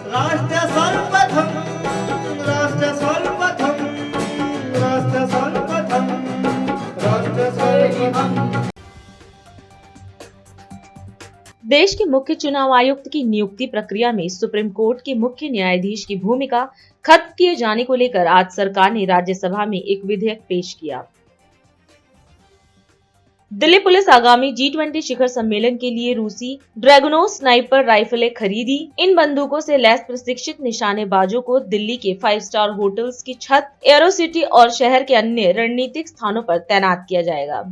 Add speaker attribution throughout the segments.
Speaker 1: राष्ट्र सर्वप्रथम, राष्ट्र सर्वप्रथम, राष्ट्र सर्वप्रथम, राष्ट्र सर्वप्रथम।
Speaker 2: देश के मुख्य चुनाव आयुक्त की नियुक्ति प्रक्रिया में सुप्रीम कोर्ट के मुख्य न्यायाधीश की भूमिका खत्म किए जाने को लेकर आज सरकार ने राज्यसभा में एक विधेयक पेश किया। दिल्ली पुलिस आगामी G20 शिखर सम्मेलन के लिए रूसी ड्रैगनोस स्नाइपर राइफलें खरीदी। इन बंदूकों से लैस प्रशिक्षित निशानेबाजों को दिल्ली के 5 स्टार होटल्स की छत, एरो सिटी और शहर के अन्य रणनीतिक स्थानों पर तैनात किया जाएगा।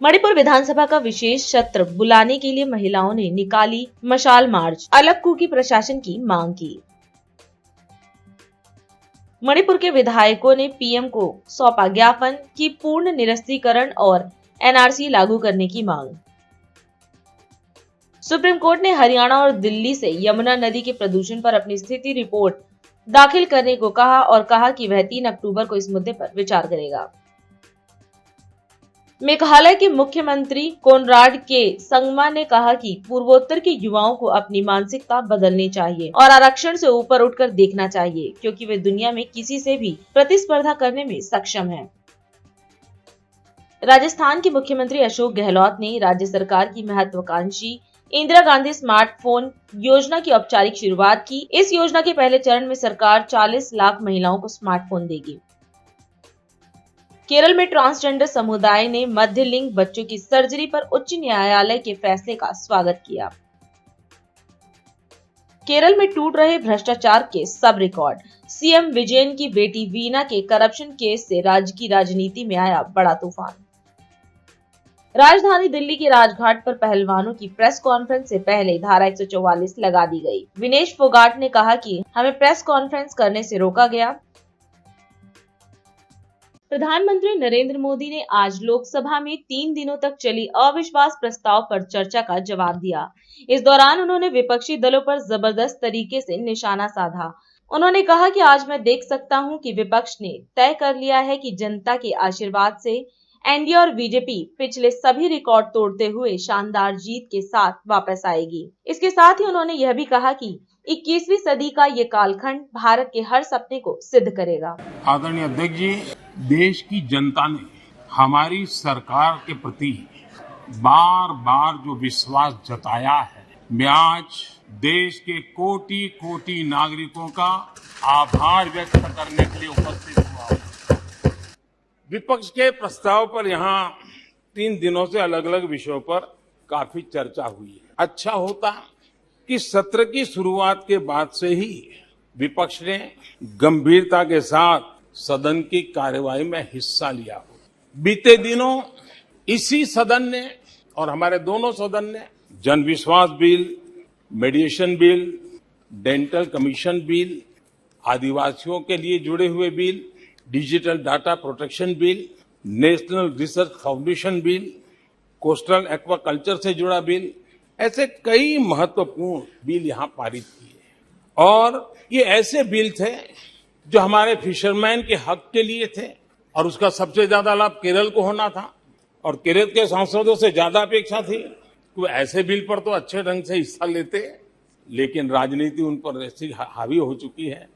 Speaker 2: मणिपुर विधानसभा का विशेष सत्र बुलाने के लिए महिलाओं ने निकाली मशाल मार्च, अलग कुकी प्रशासन की मांग की। मणिपुर के विधायकों ने पीएम को सौंपा ज्ञापन की पूर्ण निरस्तीकरण और एनआरसी लागू करने की मांग। सुप्रीम कोर्ट ने हरियाणा और दिल्ली से यमुना नदी के प्रदूषण पर अपनी स्थिति रिपोर्ट दाखिल करने को कहा और कहा कि वह 3 अक्टूबर को इस मुद्दे पर विचार करेगा। मेघालय के मुख्यमंत्री कोनराड के संगमा ने कहा कि पूर्वोत्तर के युवाओं को अपनी मानसिकता बदलनी चाहिए और आरक्षण से ऊपर उठकर देखना चाहिए, क्योंकि वे दुनिया में किसी से भी प्रतिस्पर्धा करने में सक्षम हैं। राजस्थान के मुख्यमंत्री अशोक गहलोत ने राज्य सरकार की महत्वाकांक्षी इंदिरा गांधी स्मार्टफोन योजना की औपचारिक शुरुआत की। इस योजना के पहले चरण में सरकार 40 लाख महिलाओं को स्मार्टफोन देगी। केरल में ट्रांसजेंडर समुदाय ने मध्य लिंग बच्चों की सर्जरी पर उच्च न्यायालय के फैसले का स्वागत किया। केरल में टूट रहे भ्रष्टाचार के सब रिकॉर्ड। सीएम विजयन की बेटी वीना के करप्शन केस से राज्य की राजनीति में आया बड़ा तूफान। राजधानी दिल्ली के राजघाट पर पहलवानों की प्रेस कॉन्फ्रेंस से पहले धारा 144 लगा दी गई। विनेश फोगाट ने कहा कि हमें प्रेस कॉन्फ्रेंस करने से रोका गया। प्रधानमंत्री नरेंद्र मोदी ने आज लोकसभा में 3 दिनों तक चली अविश्वास प्रस्ताव पर चर्चा का जवाब दिया। इस दौरान उन्होंने विपक्षी दलों पर जबरदस्त तरीके से निशाना साधा। उन्होंने कहा कि आज मैं देख सकता हूं कि विपक्ष ने तय कर लिया है कि जनता के आशीर्वाद से एनडीए और बीजेपी पिछले सभी रिकॉर्ड तोड़ते हुए शानदार जीत के साथ वापस आएगी। इसके साथ ही उन्होंने यह भी कहा कि 21वीं सदी का ये कालखंड भारत के हर सपने को सिद्ध करेगा।
Speaker 3: आदरणीय अध्यक्ष जी, देश की जनता ने हमारी सरकार के प्रति बार बार जो विश्वास जताया है, मैं आज देश के कोटि कोटि नागरिकों का आभार व्यक्त करने के लिए उपस्थित हुआ हूं। विपक्ष के प्रस्ताव पर यहाँ 3 दिनों से अलग अलग विषयों पर काफी चर्चा हुई है। अच्छा होता कि सत्र की शुरुआत के बाद से ही विपक्ष ने गंभीरता के साथ सदन की कार्यवाही में हिस्सा लिया हो। बीते दिनों इसी सदन ने और हमारे दोनों सदन ने Janvishwas bill, mediation bill, dental commission bill, आदिवासियों के लिए जुड़े हुए bill, digital data protection bill, national research foundation bill, coastal aquaculture से जुड़ा बिल, ऐसे कई महत्वपूर्ण बिल यहाँ पारित किए। और ये ऐसे बिल थे जो हमारे फिशरमैन के हक के लिए थे और उसका सबसे ज्यादा लाभ केरल को होना था और केरल के सांसदों से ज्यादा अपेक्षा थी कि वो ऐसे बिल पर तो अच्छे ढंग से हिस्सा लेते, लेकिन राजनीति उन पर ऐसी हावी हो चुकी है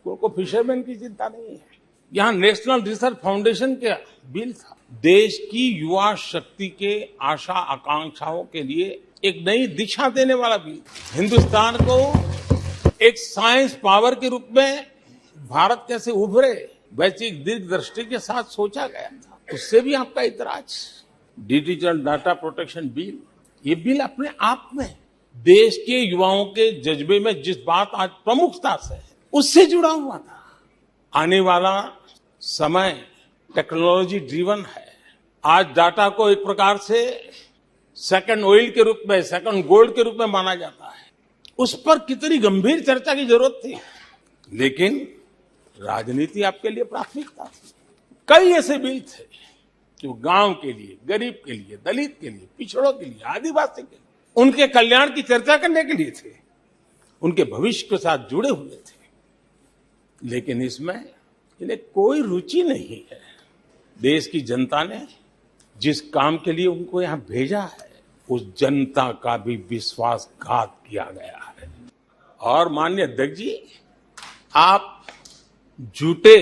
Speaker 3: उनको फिशरमैन की चिंता नहीं है। यहाँ नेशनल रिसर्च फाउंडेशन का बिल था, देश की युवा शक्ति के आशा आकांक्षाओं के लिए एक नई दिशा देने वाला बिल। हिंदुस्तान को एक साइंस पावर के रूप में भारत कैसे उभरे, वैश्विक दीर्घदृष्टि के साथ सोचा गया था, उससे भी आपका इतराज। डिजिटल डाटा प्रोटेक्शन बिल, ये बिल अपने आप में देश के युवाओं के जज्बे में जिस बात आज प्रमुखता से है उससे जुड़ा हुआ था। आने वाला समय टेक्नोलॉजी ड्रिवन है। आज डाटा को एक प्रकार से सेकंड ऑयल के रूप में, सेकंड गोल्ड के रूप में माना जाता है। उस पर कितनी गंभीर चर्चा की जरूरत थी, लेकिन राजनीति आपके लिए प्राथमिकता थी। कई ऐसे बिल थे जो गांव के लिए, गरीब के लिए, दलित के लिए, पिछड़ों के लिए, आदिवासी के लिए, उनके कल्याण की चर्चा करने के लिए थे, उनके भविष्य के साथ जुड़े हुए थे। लेकिन इसमें इन्हें कोई रुचि नहीं है। देश की जनता ने जिस काम के लिए उनको यहां भेजा है उस जनता का भी विश्वासघात किया गया है। और माननीय अध्यक्ष जी, आप झूठे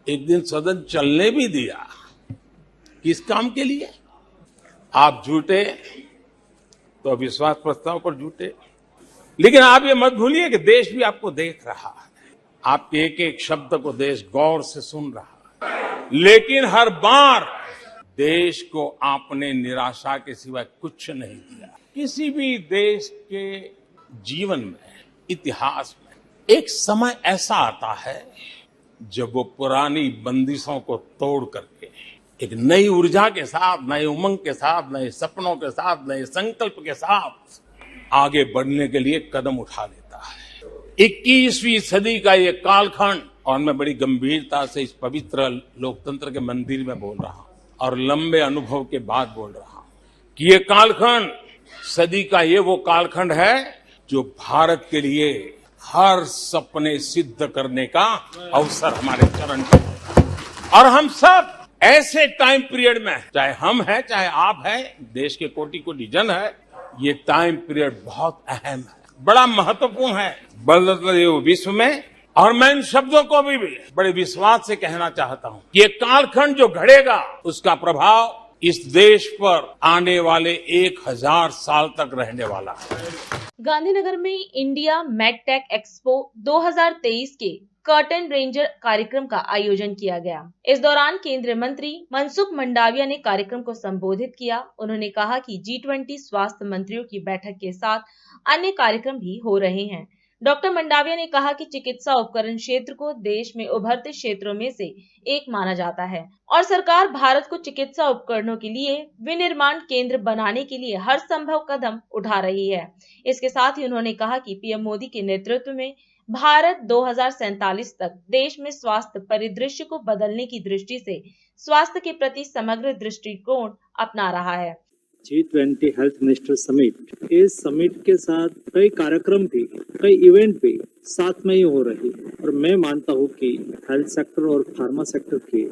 Speaker 3: एक दिन सदन चलने भी दिया, किस काम के लिए? आप झूठे तो अविश्वास प्रस्ताव पर झूठे, लेकिन आप ये मत भूलिए कि देश भी आपको देख रहा है, आपके एक एक शब्द को देश गौर से सुन रहा है, लेकिन हर बार देश को आपने निराशा के सिवाय कुछ नहीं दिया। किसी भी देश के जीवन में, इतिहास में एक समय ऐसा आता है जब वो पुरानी बंदिशों को तोड़ करके एक नई ऊर्जा के साथ, नए उमंग के साथ, नए सपनों के साथ, नए संकल्प के साथ आगे बढ़ने के लिए कदम उठा लेता है। 21वीं सदी का ये कालखंड, और मैं बड़ी गंभीरता से इस पवित्र लोकतंत्र के मंदिर में बोल रहा हूं और लंबे अनुभव के बाद बोल रहा हूं कि ये कालखंड, सदी का ये वो कालखंड है जो भारत के लिए हर सपने सिद्ध करने का अवसर हमारे चरण पे है। और हम सब ऐसे टाइम पीरियड में, चाहे हम हैं, चाहे आप हैं, देश के कोटि कोटि जन है, ये टाइम पीरियड बहुत अहम है, बड़ा महत्वपूर्ण है बदलते हुए विश्व में। और मैं इन शब्दों को भी बड़े विश्वास से कहना चाहता हूं कि ये कालखंड जो घड़ेगा, उसका प्रभाव इस देश पर आने वाले 1000 साल तक रहने वाला है।
Speaker 2: गांधीनगर में इंडिया मेडटेक एक्सपो 2023 के कर्टन रेंजर कार्यक्रम का आयोजन किया गया। इस दौरान केंद्रीय मंत्री मनसुख मंडाविया ने कार्यक्रम को संबोधित किया। उन्होंने कहा कि G20 स्वास्थ्य मंत्रियों की बैठक के साथ अन्य कार्यक्रम भी हो रहे हैं। डॉक्टर मंडाविया ने कहा कि चिकित्सा उपकरण क्षेत्र को देश में उभरते क्षेत्रों में से एक माना जाता है और सरकार भारत को चिकित्सा उपकरणों के लिए विनिर्माण केंद्र बनाने के लिए हर संभव कदम उठा रही है। इसके साथ ही उन्होंने कहा कि पीएम मोदी के नेतृत्व में भारत 2047 तक देश में स्वास्थ्य परिदृश्य को बदलने की दृष्टि से स्वास्थ्य के प्रति समग्र दृष्टिकोण अपना रहा है।
Speaker 4: G20 हेल्थ मिनिस्टर समिट, इस समिट के साथ कई कार्यक्रम भी, कई इवेंट भी साथ में ही हो रही है और मैं मानता हूँ कि हेल्थ सेक्टर और फार्मा सेक्टर की,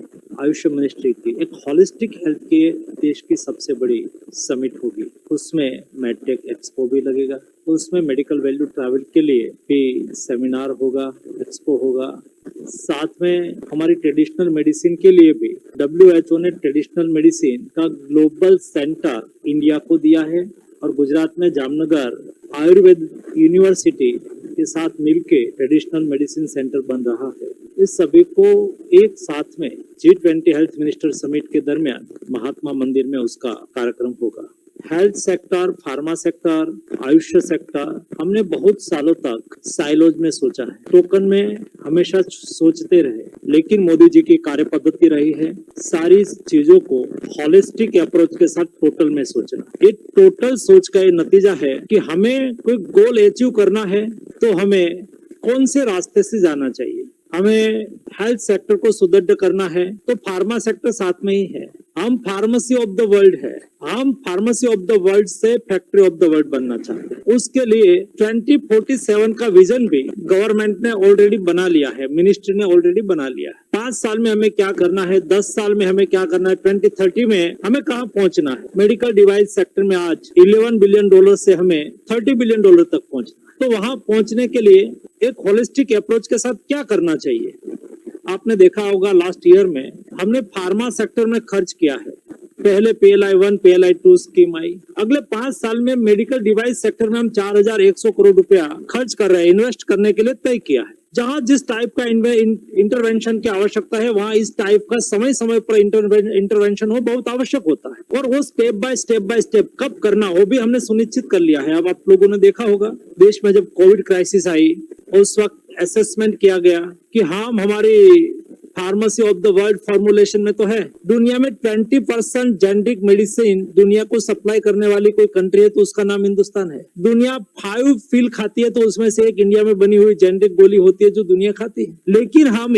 Speaker 4: आयुष मिनिस्ट्री की एक होलिस्टिक हेल्थ के देश की सबसे बड़ी समिट होगी। उसमें मेडटेक एक्सपो भी लगेगा, उसमें मेडिकल वैल्यू ट्रैवल के लिए भी सेमिनार होगा, एक्सपो होगा। साथ में हमारी ट्रेडिशनल मेडिसिन के लिए भी WHO ने ट्रेडिशनल मेडिसिन का ग्लोबल सेंटर इंडिया को दिया है और गुजरात में जामनगर आयुर्वेद यूनिवर्सिटी के साथ मिलके ट्रेडिशनल मेडिसिन सेंटर बन रहा है। इस सभी को एक साथ में G20 हेल्थ मिनिस्टर समिट के दरमियान महात्मा मंदिर में उसका कार्यक्रम होगा। Health sector, pharma sector, Ayush sector हमने बहुत सालों तक साइलोज में सोचा है, टोकन में हमेशा सोचते रहे, लेकिन मोदी जी की कार्य पद्धति रही है सारी चीजों को होलिस्टिक अप्रोच के साथ टोटल में सोचना। ये टोटल सोच का ये नतीजा है कि हमें कोई गोल अचीव करना है तो हमें कौन से रास्ते से जाना चाहिए। हमें हेल्थ सेक्टर को सुदृढ़ करना है तो फार्मा सेक्टर साथ में ही है। हम फार्मेसी ऑफ द वर्ल्ड है, हम फार्मेसी ऑफ द वर्ल्ड से फैक्ट्री ऑफ द वर्ल्ड बनना चाहते हैं। उसके लिए 2047 का विजन भी गवर्नमेंट ने ऑलरेडी बना लिया है, मिनिस्ट्री ने ऑलरेडी बना लिया है। 5 साल में हमें क्या करना है, 10 साल में हमें क्या करना है, 2030 में हमें कहाँ पहुंचना है। मेडिकल डिवाइस सेक्टर में आज $11 बिलियन से हमें $30 बिलियन तक पहुंचना है। तो वहां पहुंचने के लिए एक होलिस्टिक अप्रोच के साथ क्या करना चाहिए। आपने देखा होगा लास्ट ईयर में हमने फार्मा सेक्टर में खर्च किया है। पहले PLI 1, PLI 2 स्कीम आई। अगले 5 साल में मेडिकल डिवाइस सेक्टर में हम 4100 करोड़ रुपया खर्च कर रहे हैं, इन्वेस्ट करने के लिए तय किया है। जहां जिस टाइप का इंटरवेंशन की आवश्यकता है वहां इस टाइप का समय समय पर इंटरवेंशन हो बहुत आवश्यक होता है और वो स्टेप बाय स्टेप कब करना हो भी हमने सुनिश्चित कर लिया है। अब आप लोगों ने देखा होगा देश में जब कोविड क्राइसिस आई उस वक्त असेसमेंट किया गया कि हम हमारी pharmacy of the world formulation में तो है। दुनिया में 20% जेनेरिक मेडिसिन दुनिया को सप्लाई करने वाली कोई कंट्री है तो उसका नाम हिंदुस्तान है। दुनिया 5 फील खाती है तो उसमें से एक इंडिया में बनी हुई जेनेरिक गोली होती है जो दुनिया खाती है। लेकिन हम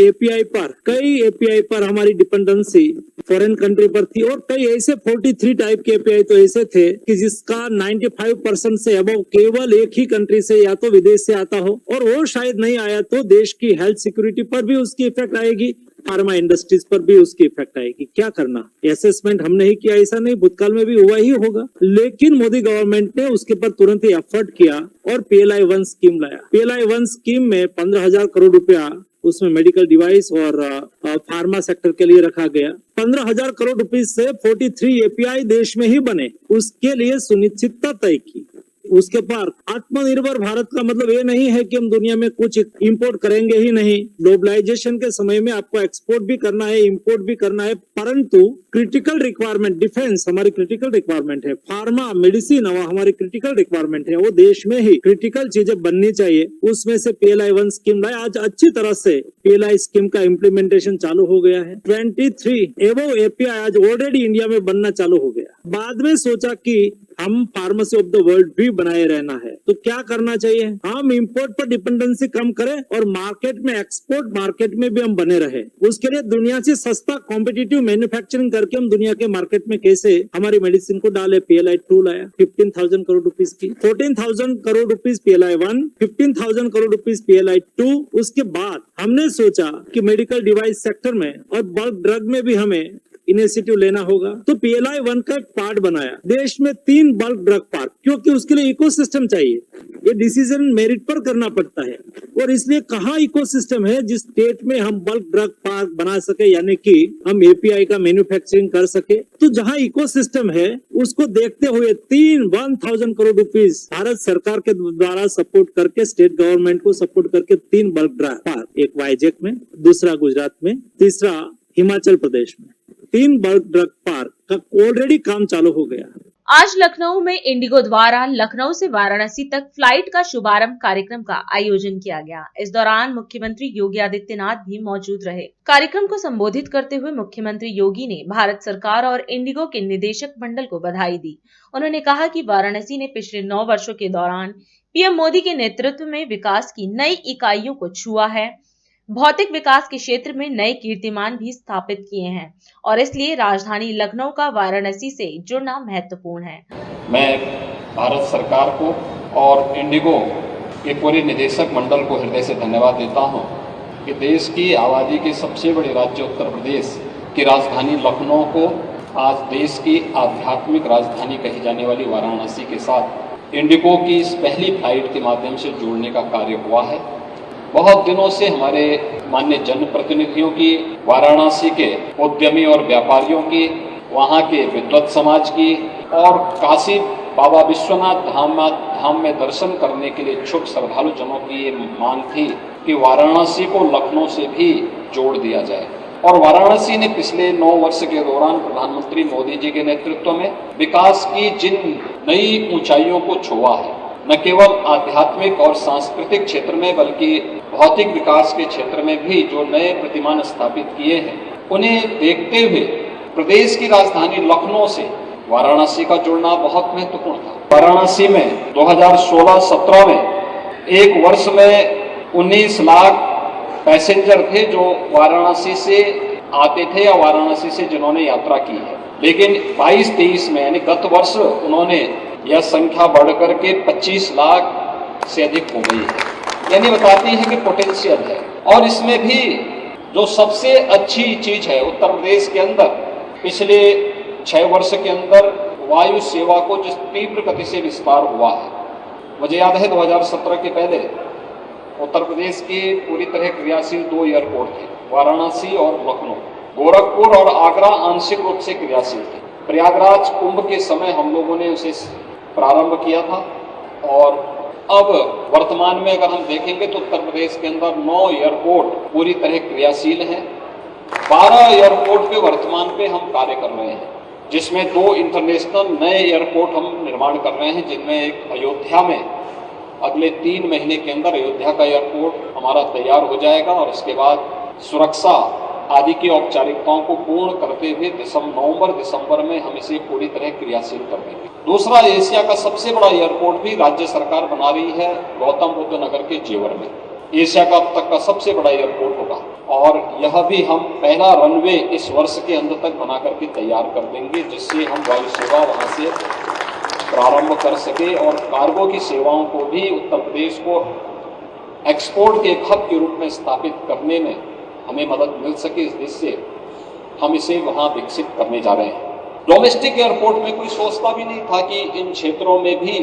Speaker 4: कई एपीआई पर हमारी डिपेंडेंसी फॉरेन कंट्री पर थी और कई ऐसे 43 टाइप के एपीआई तो ऐसे थे कि जिसका 95% से अबव केवल एक ही कंट्री से या तो विदेश से आता हो और वो शायद नहीं आया तो देश की हेल्थ सिक्योरिटी पर भी उसकी इफेक्ट आएगी, फार्मा इंडस्ट्रीज पर भी उसकी इफेक्ट आएगी। क्या करना, असेसमेंट हमने ही किया ऐसा नहीं, भूतकाल में भी हुआ ही होगा, लेकिन मोदी गवर्नमेंट ने उसके पर तुरंत ही एफर्ट किया और PLI 1 स्कीम लाया। PLI 1 स्कीम में 15,000 करोड़ रुपया उसमें मेडिकल डिवाइस और फार्मा सेक्टर के लिए रखा गया। 15,000 करोड़ रुपए से 43 API देश में ही बने, उसके लिए सुनिश्चितता तय की। उसके पर आत्मनिर्भर भारत का मतलब ये नहीं है कि हम दुनिया में कुछ इंपोर्ट करेंगे ही नहीं। ग्लोबलाइजेशन के समय में आपको एक्सपोर्ट भी करना है, इंपोर्ट भी करना है, परंतु क्रिटिकल रिक्वायरमेंट, डिफेंस हमारी क्रिटिकल रिक्वायरमेंट है, फार्मा मेडिसिन हमारी क्रिटिकल रिक्वायरमेंट है, वो देश में ही क्रिटिकल चीजें बननी चाहिए। उसमें से PLI 1 स्कीम लाए। आज अच्छी तरह से PLI स्कीम का इम्प्लीमेंटेशन चालू हो गया है। 23 एवो API आज ऑलरेडी इंडिया में बनना चालू हो गया। बाद में सोचा कि हम फार्मेसी ऑफ द वर्ल्ड भी बनाए रहना है, तो क्या करना चाहिए, हम इंपोर्ट पर डिपेंडेंसी कम करें और मार्केट में, एक्सपोर्ट मार्केट में भी हम बने रहे। उसके लिए दुनिया से सस्ता कॉम्पिटिटिव मैन्युफैक्चरिंग करके हम दुनिया के मार्केट में कैसे हमारी मेडिसिन को डाले। PLI 2 लाया 15,000 करोड़ रुपीस की, 14,000 crore rupees PLI 1, 15,000 crore rupees PLI 2। उसके बाद हमने सोचा कि मेडिकल डिवाइस सेक्टर में और बल्क ड्रग में भी हमें इनिशिएटिव लेना होगा, तो PLI 1 का एक पार्ट बनाया। देश में 3 बल्क ड्रग पार्क, क्योंकि उसके लिए इकोसिस्टम चाहिए, ये डिसीजन मेरिट पर करना पड़ता है। और इसलिए कहाँ इकोसिस्टम है जिस स्टेट में हम बल्क ड्रग पार्क बना सके, यानी कि हम API का मैन्युफैक्चरिंग कर सके, तो जहाँ इकोसिस्टम है उसको देखते हुए 1,000 करोड़ रुपीस भारत सरकार के द्वारा सपोर्ट करके, स्टेट गवर्नमेंट को सपोर्ट करके 3 बल्क ड्रग पार्क, एक वाइजैक में, दूसरा गुजरात में, तीसरा हिमाचल प्रदेश में, 3 बल्क ड्रग पार्क का ऑलरेडी काम चालू हो गया।
Speaker 2: आज लखनऊ में इंडिगो द्वारा लखनऊ से वाराणसी तक फ्लाइट का शुभारंभ कार्यक्रम का आयोजन किया गया। इस दौरान मुख्यमंत्री योगी आदित्यनाथ भी मौजूद रहे। कार्यक्रम को संबोधित करते हुए मुख्यमंत्री योगी ने भारत सरकार और इंडिगो के निदेशक मंडल को बधाई दी। उन्होंने कहा कि वाराणसी ने पिछले 9 वर्षों के दौरान PM मोदी के नेतृत्व में विकास की नई इकाइयों को छुआ है, भौतिक विकास के क्षेत्र में नए कीर्तिमान भी स्थापित किए हैं और इसलिए राजधानी लखनऊ का वाराणसी से जुड़ना महत्वपूर्ण है।
Speaker 5: मैं भारत सरकार को और इंडिगो के पूरे निदेशक मंडल को हृदय से धन्यवाद देता हूं कि देश की आबादी के सबसे बड़े राज्य उत्तर प्रदेश की राजधानी लखनऊ को आज देश की आध्यात्मिक राजधानी कही जाने वाली वाराणसी के साथ इंडिगो की इस पहली फ्लाइट के माध्यम से जोड़ने का कार्य हुआ है। बहुत दिनों से हमारे माननीय जनप्रतिनिधियों की, वाराणसी के उद्यमी और व्यापारियों की, वहाँ के विद्वत समाज की और काशी बाबा विश्वनाथ धाम में दर्शन करने के लिए इच्छुक श्रद्धालु जनों की ये मांग थी कि वाराणसी को लखनऊ से भी जोड़ दिया जाए। और वाराणसी ने पिछले 9 वर्ष के दौरान प्रधानमंत्री मोदी जी के नेतृत्व में विकास की जिन नई ऊंचाइयों को छुआ है, न केवल आध्यात्मिक और सांस्कृतिक क्षेत्र में बल्कि भौतिक विकास के क्षेत्र में भी जो नए प्रतिमान स्थापित किए हैं, उन्हें देखते हुए प्रदेश की राजधानी लखनऊ से वाराणसी का जुड़ना बहुत महत्वपूर्ण था। वाराणसी में 2016-17 में एक वर्ष में 19 लाख पैसेंजर थे जो वाराणसी से आते थे या वाराणसी से जिन्होंने यात्रा की है, लेकिन 22-23 में यानी गत वर्ष उन्होंने यह संख्या बढ़कर के 25 लाख से अधिक हो गई है। यानी बताती है कि पोटेंशियल है। और इसमें भी जो सबसे अच्छी चीज है, उत्तर प्रदेश के अंदर पिछले 6 वर्ष के अंदर वायु सेवा को जिस तीव्र गति से विस्तार हुआ है, मुझे याद है 2017 के पहले उत्तर प्रदेश के पूरी तरह क्रियाशील 2 एयरपोर्ट थे, वाराणसी और लखनऊ। गोरखपुर और आगरा आंशिक रूप से क्रियाशील थे। प्रयागराज कुंभ के समय हम लोगों ने उसे प्रारंभ किया था और अब वर्तमान में अगर हम देखेंगे तो उत्तर प्रदेश के अंदर 9 एयरपोर्ट पूरी तरह क्रियाशील हैं। 12 एयरपोर्ट पे वर्तमान पे हम कार्य कर रहे हैं, जिसमें 2 इंटरनेशनल नए एयरपोर्ट हम निर्माण कर रहे हैं, जिनमें एक अयोध्या में अगले 3 महीने के अंदर अयोध्या का एयरपोर्ट हमारा तैयार हो जाएगा और उसके बाद सुरक्षा आदि की औपचारिकताओं को पूर्ण करते हुए नवंबर-दिसंबर में हम इसे पूरी तरह क्रियाशील कर देंगे। दूसरा, एशिया का सबसे बड़ा एयरपोर्ट भी राज्य सरकार बना रही है गौतम बुद्ध नगर के जेवर में। एशिया का अब तक का सबसे बड़ा एयरपोर्ट होगा और यह भी हम पहला रनवे इस वर्ष के अंत तक बना करके तैयार कर देंगे, जिससे हम वायु सेवा वहाँ से प्रारंभ कर सके और कार्गो की सेवाओं को भी उत्तर प्रदेश को एक्सपोर्ट के एक हब के रूप में स्थापित करने में हमें मदद मिल सके इस देश से, हम इसे वहाँ विकसित करने जा रहे हैं। डोमेस्टिक एयरपोर्ट में कोई सोचता भी नहीं था कि इन क्षेत्रों में भी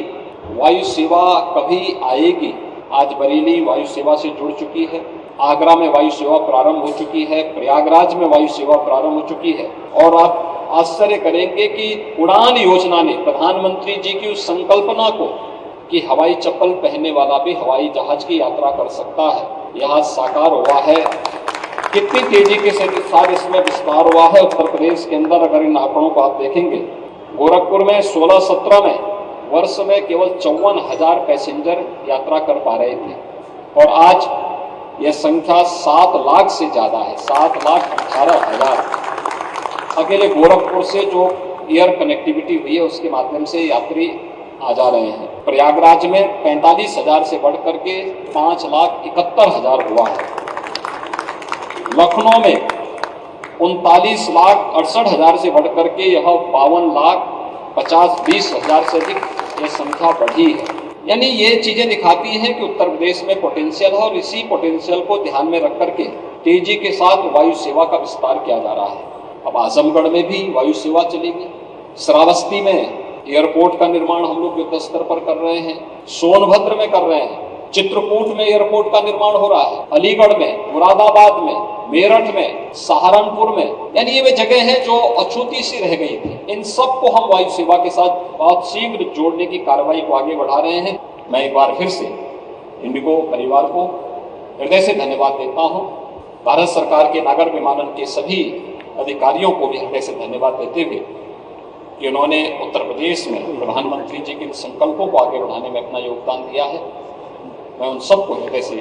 Speaker 5: वायु सेवा कभी आएगी। आज बरेली वायु सेवा से जुड़ चुकी है, आगरा में वायु सेवा प्रारंभ हो चुकी है, प्रयागराज में वायु सेवा प्रारंभ हो चुकी है। और आप आश्चर्य करेंगे कि उड़ान योजना ने प्रधानमंत्री जी की उस संकल्पना को कि हवाई चप्पल पहनने वाला भी हवाई जहाज की यात्रा कर सकता है, यह साकार हुआ है। कितनी तेजी के साथ इसमें विस्तार हुआ है उत्तर प्रदेश के अंदर। अगर इन आंकड़ों को आप देखेंगे, गोरखपुर में 16-17 में वर्ष में केवल 54,000 पैसेंजर यात्रा कर पा रहे थे और आज यह संख्या 7 लाख से ज्यादा है, 7,18,000। अकेले गोरखपुर से जो एयर कनेक्टिविटी हुई है उसके माध्यम से यात्री आ जा रहे हैं। प्रयागराज में 45,000 से बढ़कर के 5,71,000 हुआ है। लखनऊ में 39,68,000 से बढ़कर के यह 52,50,20,000 से अधिक ये संख्या बढ़ी है। यानी ये चीजें दिखाती हैं कि उत्तर प्रदेश में पोटेंशियल है और इसी पोटेंशियल को ध्यान में रख करके तेजी के साथ वायु सेवा का विस्तार किया जा रहा है। अब आजमगढ़ में भी वायु सेवा चलेगी, श्रावस्ती में एयरपोर्ट का निर्माण हम लोग युद्ध स्तर पर कर रहे हैं, सोनभद्र में कर रहे हैं, चित्रकूट में एयरपोर्ट का निर्माण हो रहा है, अलीगढ़ में, मुरादाबाद में, मेरठ में, सहारनपुर में। यानी ये वे जगह हैं जो अछूती सी रह गई थी। इन सब को हम वायु सेवा के साथ बहुत शीघ्र जोड़ने की कार्रवाई को आगे बढ़ा रहे हैं। मैं एक बार फिर से इंडिगो परिवार को हृदय से धन्यवाद देता हूँ। भारत सरकार के नागर विमानन के सभी अधिकारियों को भी हृदय से धन्यवाद देते हुए कि उन्होंने उत्तर प्रदेश में प्रधानमंत्री जी के संकल्पों को आगे बढ़ाने में अपना योगदान दिया है। मैं उन सबको हृदय से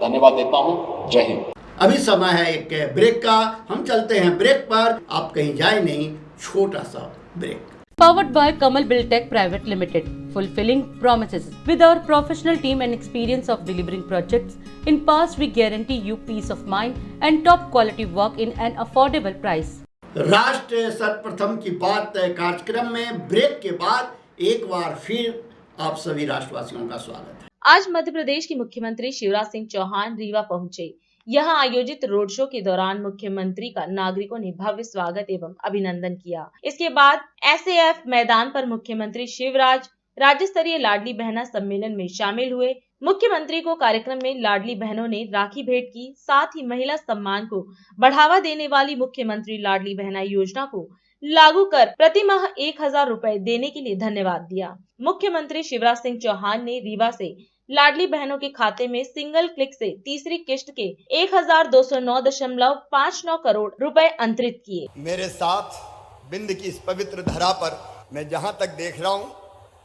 Speaker 5: धन्यवाद देता हूँ। जय हिंद।
Speaker 6: अभी समय है एक ब्रेक का, हम चलते हैं ब्रेक पर, आप कहीं जाए नहीं, छोटा सा break.
Speaker 7: Powered by Kamal Buildtech Private Limited, fulfilling promises. With our professional team and experience of delivering projects, in past we guarantee you peace of mind and top quality work in an affordable price.
Speaker 6: राष्ट्र सर्वप्रथम की बात कार्यक्रम में break के बाद एक बार फिर आप सभी राष्ट्रवासियों का स्वागत है।
Speaker 2: आज मध्य प्रदेश के मुख्यमंत्री शिवराज सिंह चौहान रीवा पहुंचे। यहां आयोजित रोड शो के दौरान मुख्यमंत्री का नागरिकों ने भव्य स्वागत एवं अभिनंदन किया। इसके बाद एसएएफ मैदान पर मुख्यमंत्री शिवराज राज्य स्तरीय लाडली बहना सम्मेलन में शामिल हुए। मुख्यमंत्री को कार्यक्रम में लाडली बहनों ने राखी भेंट की, साथ ही महिला सम्मान को बढ़ावा देने वाली मुख्यमंत्री लाडली बहना योजना को लागू कर प्रति माह 1,000 रुपए देने के लिए धन्यवाद दिया। मुख्यमंत्री शिवराज सिंह चौहान ने रीवा से लाडली बहनों के खाते में सिंगल क्लिक से तीसरी किश्त के 1,209.59 करोड़ रुपए अंतरित किए।
Speaker 8: मेरे साथ बिंद की इस पवित्र धरा पर मैं जहां तक देख रहा हूं,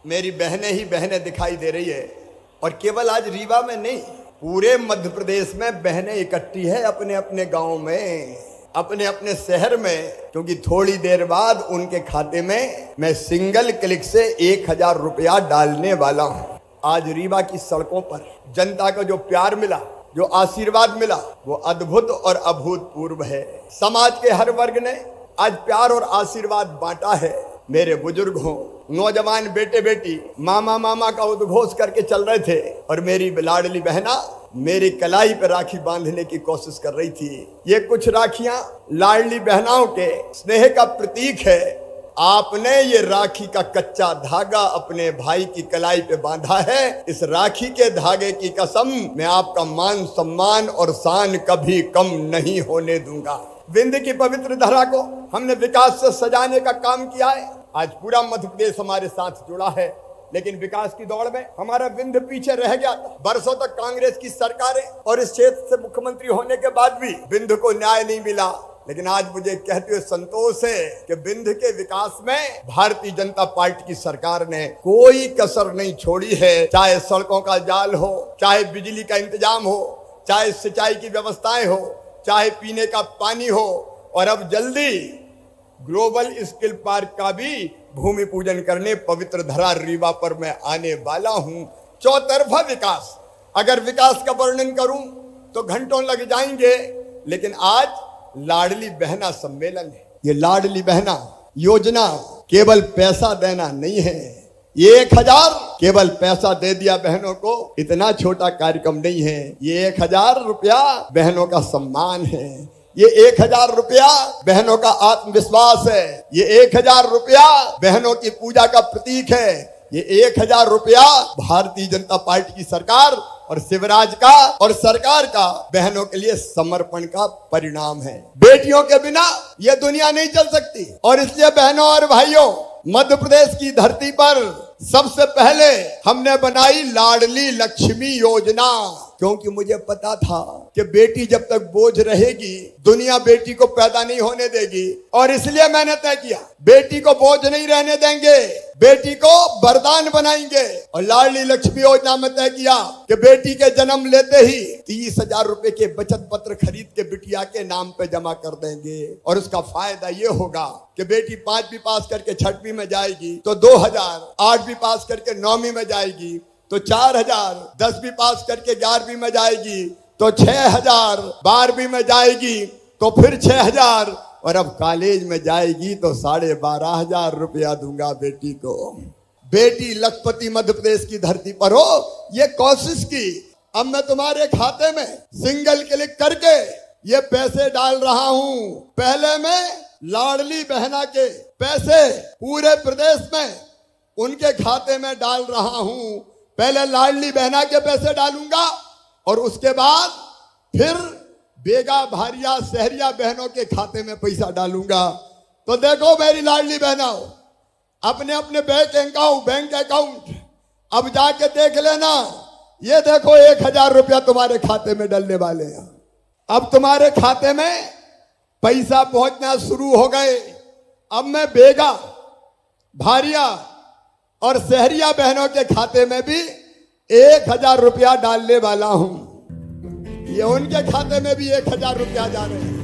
Speaker 8: मेरी बहनें ही बहनें दिखाई दे रही है। और केवल आज रीवा में नहीं, पूरे मध्य प्रदेश में बहनें इकट्ठी है, अपने अपने गांव में, अपने अपने शहर में, क्योंकि थोड़ी देर बाद उनके खाते में मैं सिंगल क्लिक से 1,000 रुपया डालने वाला हूं। आज रीवा की सड़कों पर जनता को जो प्यार मिला, जो आशीर्वाद मिला, वो अद्भुत और अभूतपूर्व है। समाज के हर वर्ग ने आज प्यार और आशीर्वाद बांटा है। मेरे बुजुर्ग हो, नौजवान बेटे बेटी मामा मामा का उद्घोष करके चल रहे थे और मेरी लाडली बहना मेरी कलाई पे राखी बांधने की कोशिश कर रही थी। ये कुछ राखियां लाडली बहनाओं के स्नेह का प्रतीक है। आपने ये राखी का कच्चा धागा अपने भाई की कलाई पे बांधा है। इस राखी के धागे की कसम, मैं आपका मान सम्मान और शान कभी कम नहीं होने दूंगा। विंध्य की पवित्र धरा को हमने विकास से सजाने का काम किया है। आज पूरा मध्य प्रदेश हमारे साथ जुड़ा है, लेकिन विकास की दौड़ में हमारा विंध्य पीछे रह गया था। बरसों तक कांग्रेस की सरकारें और इस क्षेत्र से मुख्यमंत्री होने के बाद भी विंध्य को न्याय नहीं मिला। लेकिन आज मुझे कहते हुए संतोष है कि विंध्य के विकास में भारतीय जनता पार्टी की सरकार ने कोई कसर नहीं छोड़ी है। चाहे सड़कों का जाल हो, चाहे बिजली का इंतजाम हो, चाहे सिंचाई की व्यवस्थाएं हो, चाहे पीने का पानी हो, और अब जल्दी ग्लोबल स्किल पार्क का भी भूमि पूजन करने पवित्र धरा रीवा पर मैं आने वाला हूं। चौतरफा विकास, अगर विकास का वर्णन करूं तो घंटों लग जाएंगे, लेकिन आज लाडली बहना सम्मेलन है। ये लाडली बहना योजना केवल पैसा देना नहीं है, ये 1000 केवल पैसा दे दिया बहनों को, इतना छोटा कार्यक्रम नहीं है। ये 1000 रुपया बहनों का सम्मान है। ये 1000 रुपया बहनों का आत्मविश्वास है। ये 1000 रुपया बहनों की पूजा का प्रतीक है। ये 1000 रुपया भारतीय जनता पार्टी की सरकार और शिवराज का और सरकार का बहनों के लिए समर्पण का परिणाम है। बेटियों के बिना ये दुनिया नहीं चल सकती और इसलिए बहनों और भाइयों, मध्य प्रदेश की धरती पर सबसे पहले हमने बनाई लाडली लक्ष्मी योजना, क्योंकि मुझे पता था कि बेटी जब तक बोझ रहेगी दुनिया बेटी को पैदा नहीं होने देगी, और इसलिए मैंने तय किया बेटी को बोझ नहीं रहने देंगे, बेटी को वरदान बनाएंगे। और लाडली लक्ष्मी योजना में तय किया कि बेटी के जन्म लेते ही 30,000 रुपए के बचत पत्र खरीद के बिटिया के नाम पे जमा कर देंगे। और उसका फायदा ये होगा कि बेटी 5वीं पास करके 6वीं में जाएगी तो 2000, 8वीं पास करके 9वीं में जाएगी तो 4000, 10वीं पास करके 11वीं में जाएगी तो 6000, 12वीं में जाएगी तो फिर 6000, और अब कॉलेज में जाएगी तो 12,500 रुपया दूंगा बेटी को। बेटी लखपति मध्य प्रदेश की धरती पर हो, ये कोशिश की। अब मैं तुम्हारे खाते में सिंगल क्लिक करके ये पैसे डाल रहा हूं। पहले मैं लाडली बहना के पैसे पूरे प्रदेश में उनके खाते में डाल रहा हूं। पहले लाडली बहना के पैसे डालूंगा और उसके बाद फिर बेगा भारिया शहरिया बहनों के खाते में पैसा डालूंगा। तो देखो मेरी लाडली बहनों, अपने अपने बैंक अकाउंट अब जाके देख लेना। ये देखो 1000 रुपया तुम्हारे खाते में डलने वाले हैं। अब तुम्हारे खाते में पैसा पहुंचना शुरू हो गए। अब मैं बेगा भारिया और शहरिया बहनों के खाते में भी 1000 रुपया डालने वाला हूं। ये उनके खाते में भी 1000 रुपया जा रहे हैं।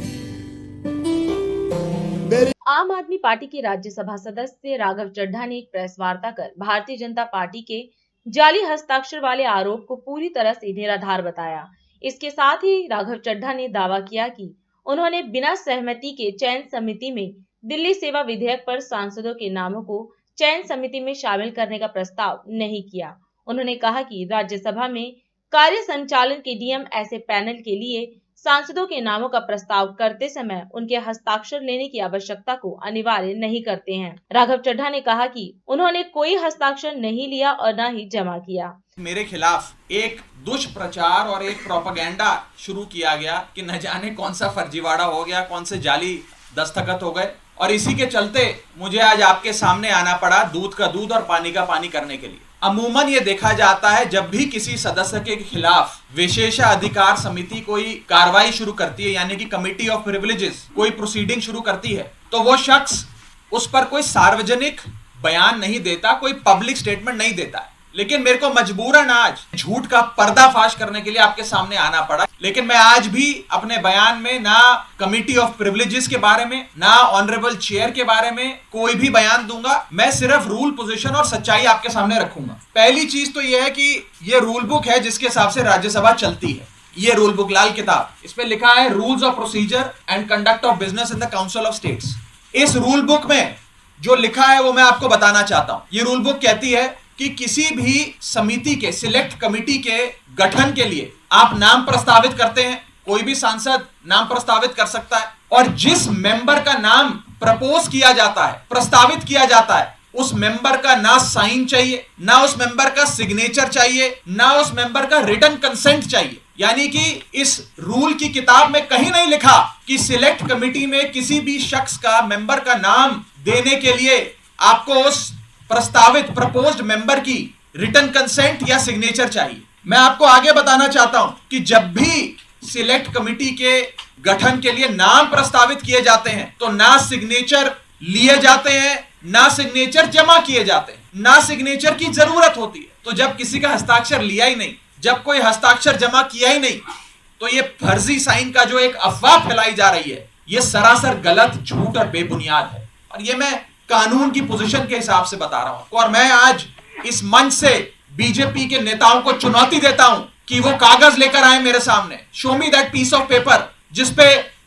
Speaker 2: आम आदमी पार्टी के राज्यसभा सदस्य राघव चड्ढा ने एक प्रेस वार्ता कर भारतीय जनता पार्टी के जाली हस्ताक्षर वाले आरोप को पूरी तरह से निराधार बताया। इसके साथ ही राघव चड्ढा ने दावा किया कि उन्होंने बिना सहमति के चयन समिति में दिल्ली सेवा विधेयक पर सांसदों के नामों को चयन समिति में शामिल करने का प्रस्ताव नहीं किया। उन्होंने कहा कि राज्यसभा में कार्य संचालन के नियम ऐसे पैनल के लिए सांसदों के नामों का प्रस्ताव करते समय उनके हस्ताक्षर लेने की आवश्यकता को अनिवार्य नहीं करते हैं। राघव चड्ढा ने कहा कि उन्होंने कोई हस्ताक्षर नहीं लिया और न ही जमा किया।
Speaker 9: मेरे खिलाफ एक दुष्प्रचार और एक प्रोपेगेंडा शुरू किया गया कि न जाने कौन सा फर्जीवाड़ा हो गया, कौन से जाली दस्तखत हो गए, और इसी के चलते मुझे आज आपके सामने आना पड़ा दूध का दूध और पानी का पानी करने के लिए। अमूमन ये देखा जाता है जब भी किसी सदस्य के खिलाफ विशेषाधिकार समिति कोई कार्रवाई शुरू करती है, यानी कि कमिटी ऑफ प्रिविलेजेस कोई प्रोसीडिंग शुरू करती है, तो वो शख्स उस पर कोई सार्वजनिक बयान नहीं देता, कोई पब्लिक स्टेटमेंट नहीं देता है। लेकिन मेरे को मजबूरन आज झूठ का पर्दाफाश करने के लिए आपके सामने आना पड़ा। लेकिन मैं आज भी अपने बयान में ना कमिटी ऑफ प्रिविलेजेस के बारे में, ना ऑनरेबल चेयर के बारे में कोई भी बयान दूंगा। मैं सिर्फ रूल, पोजीशन और सच्चाई आपके सामने रखूंगा। पहली चीज तो यह है कि ये रूल बुक है जिसके हिसाब से राज्यसभा चलती है। ये रूल बुक, लाल किताब, इस पे लिखा है rules of procedure and conduct of business in the council of states. इस रूल बुक में जो लिखा है वो मैं आपको बताना चाहता हूं। ये रूल बुक कहती है कि किसी भी समिति के, सिलेक्ट कमिटी के गठन के लिए आप नाम प्रस्तावित करते हैं, कोई भी सांसद नाम प्रस्तावित कर सकता है, और जिस मेंबर का नाम प्रपोज किया जाता है, प्रस्तावित किया जाता है, उस मेंबर का ना साइन चाहिए, ना उस मेंबर का सिग्नेचर चाहिए, ना उस मेंबर का रिटन कंसेंट चाहिए। यानी कि इस रूल की किताब में कहीं नहीं लिखा कि सिलेक्ट कमिटी में किसी भी शख्स का, मेंबर का नाम देने के लिए आपको उस प्रस्तावित प्रपोज्ड मेंबर की रिटन कंसेंट या सिग्नेचर चाहिए। मैं आपको आगे बताना चाहता हूं कि जब भी सिलेक्ट कमिटी के गठन के लिए नाम प्रस्तावित किए जाते हैं तो ना सिग्नेचर लिए जाते हैं, ना सिग्नेचर जमा किए जाते हैं, ना सिग्नेचर की जरूरत होती है। तो जब किसी का हस्ताक्षर लिया ही नहीं, जब कोई हस्ताक्षर जमा किया ही नहीं, तो ये फर्जी साइन का जो एक अफवाह फैलाई जा रही है, ये सरासर गलत, झूठ और बेबुनियाद है। और ये मैं कानून की पोजीशन के हिसाब से बता रहा हूं। और मैं आज इस मंच से बीजेपी के नेताओं को चुनौती देता हूं कि वो कागज लेकर आए मेरे सामने, show me that piece of paper जिसपे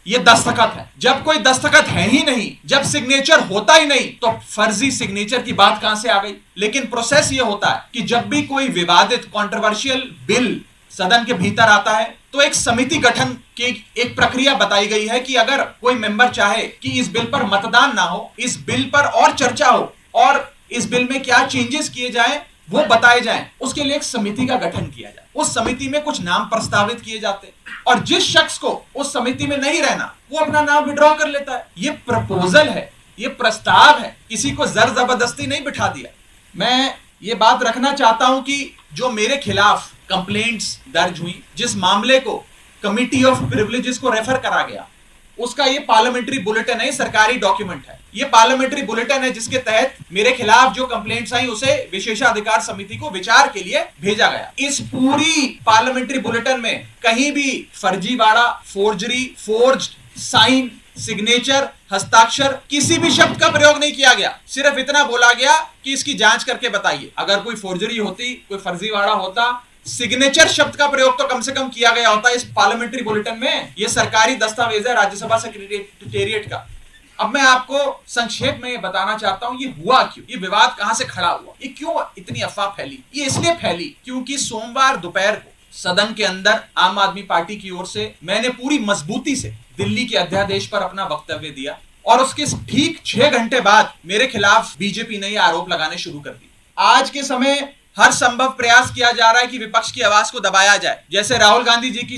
Speaker 9: ये दस्तखत है। जब कोई दस्तखत है ही नहीं, जब सिग्नेचर होता ही नहीं, तो फर्जी सिग्नेचर की बात कहां से आ गई। लेकिन प्रोसेस ये होता है कि जब भी कोई विवादित कंट्रोवर्शियल बिल सदन के भीतर आता है तो एक समिति गठन की एक प्रक्रिया बताई गई है कि अगर कोई मेंबर चाहे कि इस बिल पर मतदान ना हो, इस बिल पर और चर्चा हो और इस बिल में क्या चेंजेस किए जाएं वो बताए जाएं, उसके लिए एक समिति का गठन किया जाए। उस समिति में कुछ नाम प्रस्तावित किए जाते और जिस शख्स को उस समिति में नहीं रहना वो अपना नाम विड्रॉ कर लेता है। ये प्रपोजल है, ये प्रस्ताव है, किसी को जर जबरदस्ती नहीं बिठा दिया। मैं ये बात रखना चाहता हूं कि जो मेरे खिलाफ कंप्लेंट्स दर्ज हुई, जिस मामले को कमिटी ऑफ प्रिविलेजेस को रेफर करा गया, उसका ये पार्लियामेंट्री बुलेटिन है, सरकारी डॉक्यूमेंट है। ये पार्लियामेंट्री बुलेटिन है जिसके तहत मेरे खिलाफ जो कंप्लेंट्स आई उसे विशेषाधिकार समिति को विचार के लिए भेजा गया। इस पूरी पार्लियामेंट्री बुलेटिन में कहीं भी फर्जीवाड़ा, फोर्जरी, फोर्ज्ड साइन, सिग्नेचर, हस्ताक्षर, किसी भी शब्द का प्रयोग नहीं किया गया। सिर्फ इतना बोला गया कि इसकी जांच करके बताइए। अगर कोई फोर्जरी होती, कोई फर्जीवाड़ा होता, सिग्नेचर शब्द का प्रयोग तो कम से कम किया गया होता इस पार्लियामेंट्री बुलेटिन में। यह सरकारी दस्तावेज है राज्यसभा सेक्रेटेरिएट का। अब मैं आपको संक्षेप में ये बताना चाहता हूं ये हुआ क्यों, ये विवाद कहां से खड़ा हुआ, ये क्यों इतनी अफवाह फैली। ये इसलिए फैली क्योंकि सोमवार दोपहर को सदन के अंदर आम आदमी पार्टी की ओर से मैंने पूरी मजबूती से दिल्ली के अध्यादेश पर अपना वक्तव्य दिया और उसके ठीक 6 घंटे बाद मेरे खिलाफ बीजेपी ने यह आरोप लगाने शुरू कर दिए। आज के समय हर संभव प्रयास किया जा रहा है कि विपक्ष की आवाज को दबाया जाए। जैसे राहुल गांधी जी की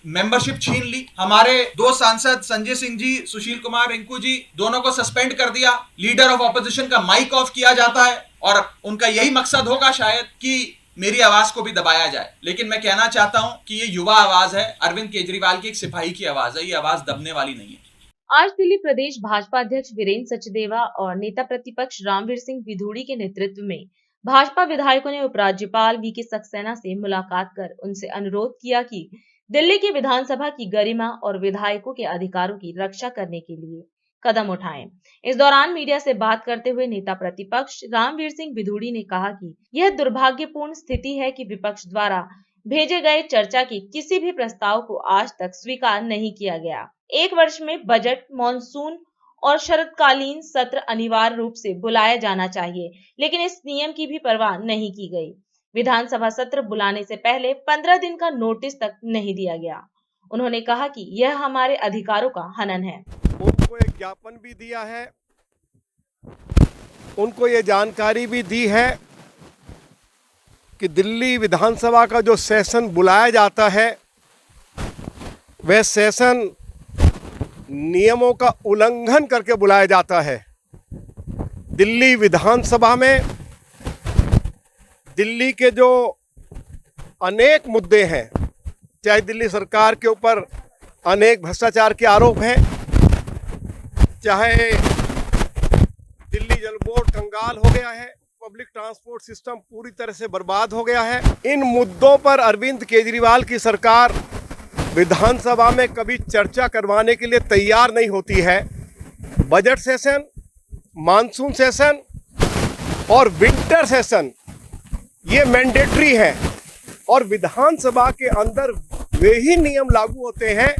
Speaker 9: मेंबरशिप छीन ली, हमारे 2 सांसद संजय सिंह जी, सुशील कुमार रिंकू जी, दोनों को सस्पेंड कर दिया, लीडर ऑफ ऑपोजिशन का माइक ऑफ किया जाता है और उनका यही मकसद होगा शायद कि मेरी आवाज को भी दबाया जाए। लेकिन मैं कहना चाहता हूं कि ये युवा आवाज है, अरविंद केजरीवाल की एक सिपाही की आवाज है, ये आवाज दबने वाली नहीं है।
Speaker 2: आज दिल्ली प्रदेश भाजपा अध्यक्ष वीरेंद्र सचदेवा और नेता प्रतिपक्ष रामवीर सिंह विधूड़ी के नेतृत्व में भाजपा विधायकों ने उपराज्यपाल वीके सक्सेना से मुलाकात कर उनसे अनुरोध किया कि दिल्ली की विधानसभा की गरिमा और विधायकों के अधिकारों की रक्षा करने के लिए कदम उठाएं। इस दौरान मीडिया से बात करते हुए नेता प्रतिपक्ष रामवीर सिंह विधूड़ी ने कहा कि यह दुर्भाग्यपूर्ण स्थिति है कि विपक्ष द्वारा भेजे गए चर्चा के किसी भी प्रस्ताव को आज तक स्वीकार नहीं किया गया। 1 वर्ष में बजट, मानसून और शरदकालीन सत्र अनिवार्य रूप से बुलाया जाना चाहिए, लेकिन इस नियम की भी परवाह नहीं की गई। विधानसभा सत्र बुलाने से पहले 15 दिन का नोटिस तक नहीं दिया गया। उन्होंने कहा कि यह हमारे अधिकारों का हनन है।
Speaker 10: उनको एक ज्ञापन भी दिया है, उनको ये जानकारी भी दी है कि दिल्ली विधानसभा का जो सेशन बुलाया जाता है वह सेशन नियमों का उल्लंघन करके बुलाया जाता है। दिल्ली विधानसभा में दिल्ली के जो अनेक मुद्दे हैं, चाहे दिल्ली सरकार के ऊपर अनेक भ्रष्टाचार के आरोप हैं, चाहे दिल्ली जल बोर्ड कंगाल हो गया है, पब्लिक ट्रांसपोर्ट सिस्टम पूरी तरह से बर्बाद हो गया है, इन मुद्दों पर अरविंद केजरीवाल की सरकार विधानसभा में कभी चर्चा करवाने के लिए तैयार नहीं होती है। बजट सेशन, मानसून सेशन और विंटर सेशन ये मैंडेटरी है और विधानसभा के अंदर वे ही नियम लागू होते हैं।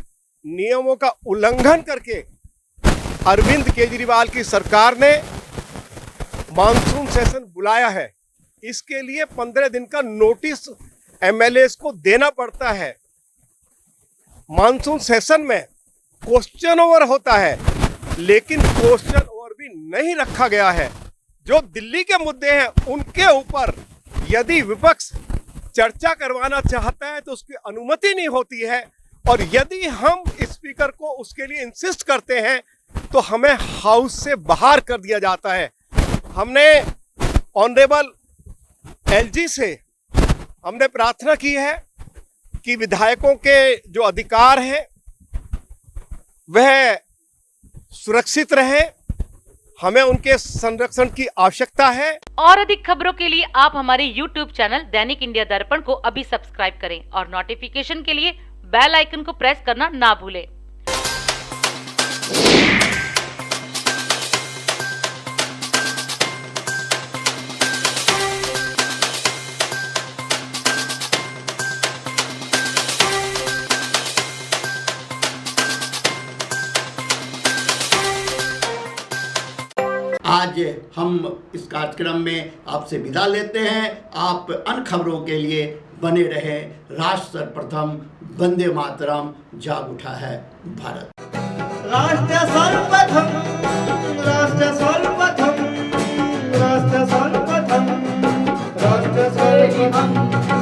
Speaker 10: नियमों का उल्लंघन करके अरविंद केजरीवाल की सरकार ने मानसून सेशन बुलाया है। इसके लिए 15 दिन का नोटिस एमएलएस को देना पड़ता है। मानसून सेशन में क्वेश्चन ओवर होता है, लेकिन क्वेश्चन ओवर भी नहीं रखा गया है। जो दिल्ली के मुद्दे हैं उनके ऊपर यदि विपक्ष चर्चा करवाना चाहता है तो उसकी अनुमति नहीं होती है, और यदि हम स्पीकर को उसके लिए इंसिस्ट करते हैं तो हमें हाउस से बाहर कर दिया जाता है। हमने ऑनरेबल एलजी से हमने प्रार्थना की है कि विधायकों के जो अधिकार हैं वह सुरक्षित रहे, हमें उनके संरक्षण की आवश्यकता है।
Speaker 7: और अधिक खबरों के लिए आप हमारे YouTube चैनल दैनिक इंडिया दर्पण को अभी सब्सक्राइब करें और नोटिफिकेशन के लिए बेल आइकन को प्रेस करना ना भूलें।
Speaker 6: आज हम इस कार्यक्रम में आपसे विदा लेते हैं। आप अन्य खबरों के लिए बने रहे। राष्ट्र सर्वप्रथम, वंदे मातरम, जाग उठा है भारत।
Speaker 1: राष्ट्र सर्वप्रथम